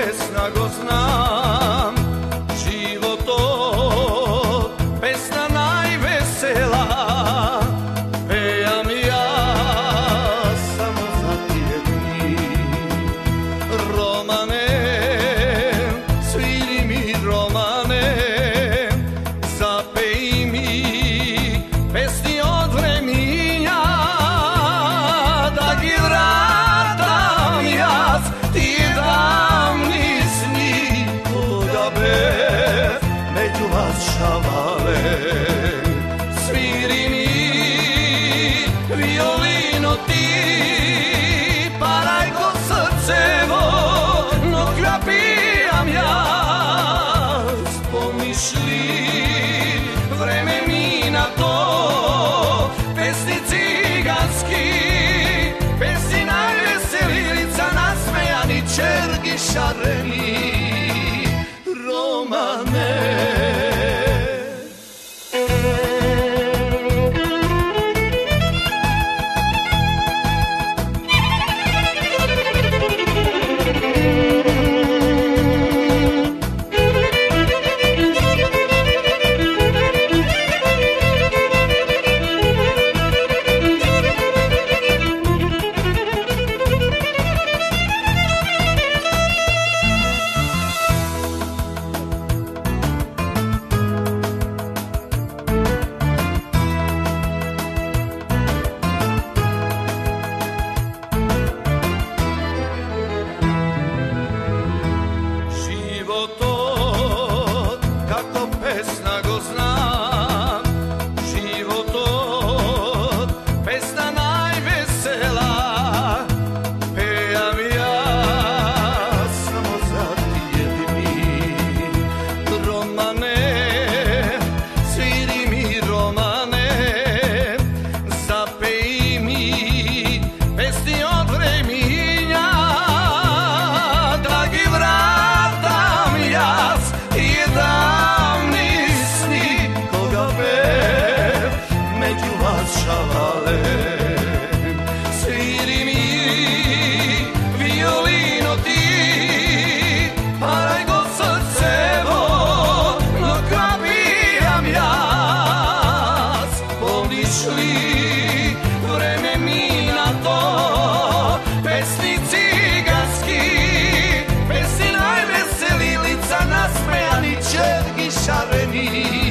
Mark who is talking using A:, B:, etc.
A: pesna go znam, životov pesna najvesela, pejam ja samo za tije dni. Romane, sviri mi Romane, zapej mi pesni od vreminja, da gi vratam jaz, ti davni sni, koga bez među vas šavale. Sviri mi violino ti, paraj ko srcevo, no klapijam jaz, pomišli vreme mi na to, pesni ciganski, pesni najveselilica, nasmejani čergi šareni, Romane. Životov, kako pesna go znam, životov, pesna najvesela, pejam ja samo za tije dni. Romane, sviri mi Romane, zapej mi pesni od vreminja, dragi vratam jaz, ti davni sni, koga bez među vas šavale. Sviri mi violino ti, paraj go srcevo, no klapijam jaz, pomišli vreme mi na to, pesni ciganski, pesni najveselilica, nasmejani čergi šareni.